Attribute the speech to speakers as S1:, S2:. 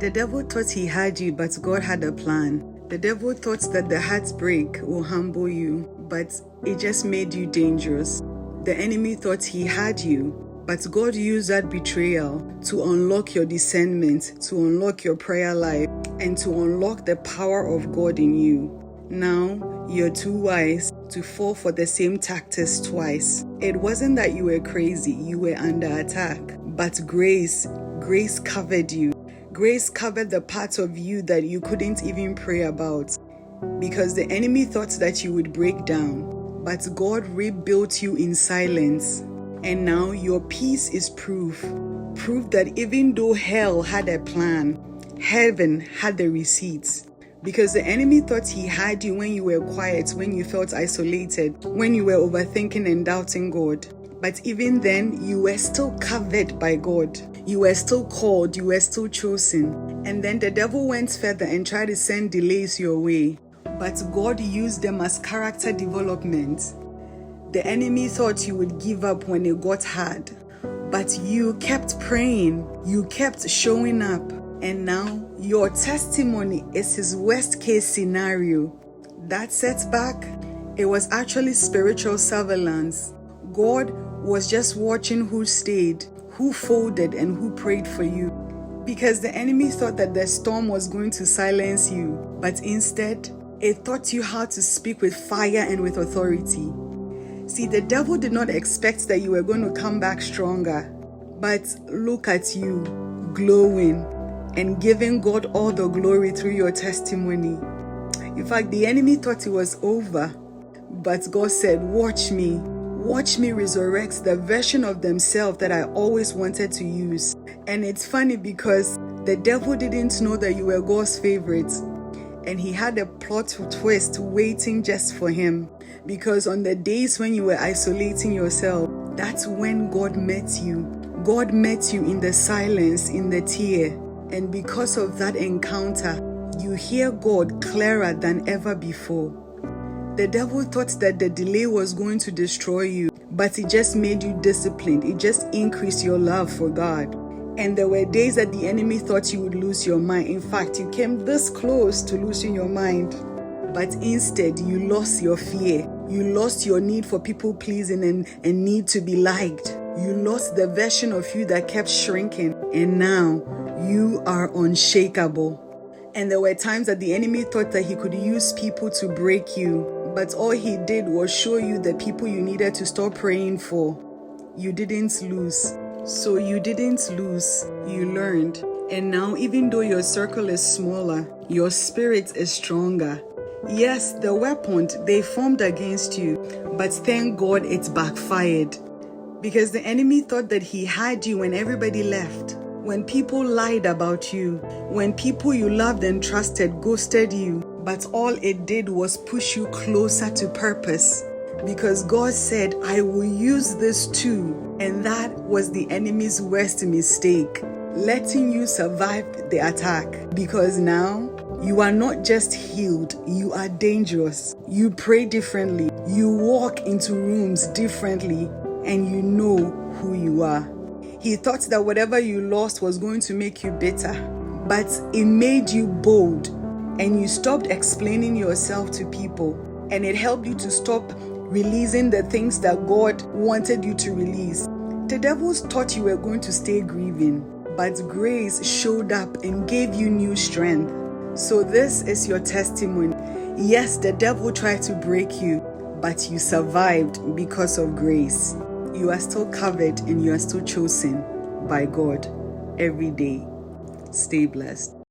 S1: The devil thought he had you, but God had a plan. The devil thought that the heartbreak will humble you, but it just made you dangerous. The enemy thought he had you, but God used that betrayal to unlock your discernment, to unlock your prayer life, and to unlock the power of God in you. Now, you're too wise to fall for the same tactics twice. It wasn't that you were crazy, you were under attack. But grace covered you. Grace covered the parts of you that you couldn't even pray about. Because the enemy thought that you would break down. But God rebuilt you in silence. And now your peace is proof. Proof that even though hell had a plan, heaven had the receipts. Because the enemy thought he had you when you were quiet, when you felt isolated, when you were overthinking and doubting God. But even then, you were still covered by God. You were still called, you were still chosen. And then the devil went further and tried to send delays your way. But God used them as character development. The enemy thought you would give up when it got hard. But you kept praying, you kept showing up. And now your testimony is his worst case scenario. That setback, it was actually spiritual surveillance. God was just watching who stayed, who folded, and who prayed for you. Because the enemy thought that the storm was going to silence you, but instead, it taught you how to speak with fire and with authority. See, the devil did not expect that you were going to come back stronger. But look at you, glowing and giving God all the glory through your testimony. In fact, the enemy thought it was over. But God said, watch me. Watch me resurrect the version of themselves that I always wanted to use. And it's funny because the devil didn't know that you were God's favorite. And he had a plot twist waiting just for him. Because on the days when you were isolating yourself, that's when God met you. God met you in the silence, in the tear. And because of that encounter, you hear God clearer than ever before. The devil thought that the delay was going to destroy you, but it just made you disciplined. It just increased your love for God. And there were days that the enemy thought you would lose your mind. In fact, you came this close to losing your mind. But instead, you lost your fear. You lost your need for people pleasing and need to be liked. You lost the version of you that kept shrinking. And now, you are unshakable. And there were times that the enemy thought that he could use people to break you. But all he did was show you the people you needed to stop praying for. You didn't lose. So you didn't lose. You learned. And now, even though your circle is smaller, your spirit is stronger. Yes, the weapon they formed against you, but thank God it backfired. Because the enemy thought that he had you when everybody left. When people lied about you, when people you loved and trusted ghosted you, but all it did was push you closer to purpose. Because God said, I will use this too. And that was the enemy's worst mistake, letting you survive the attack. Because now, you are not just healed, you are dangerous. You pray differently, you walk into rooms differently, and you know who you are. He thought that whatever you lost was going to make you bitter, but it made you bold, and you stopped explaining yourself to people, and it helped you to stop releasing the things that God wanted you to release. The devils thought you were going to stay grieving, but grace showed up and gave you new strength. So this is your testimony. Yes, the devil tried to break you, but you survived because of grace. You are still covered and you are still chosen by God every day. Stay blessed.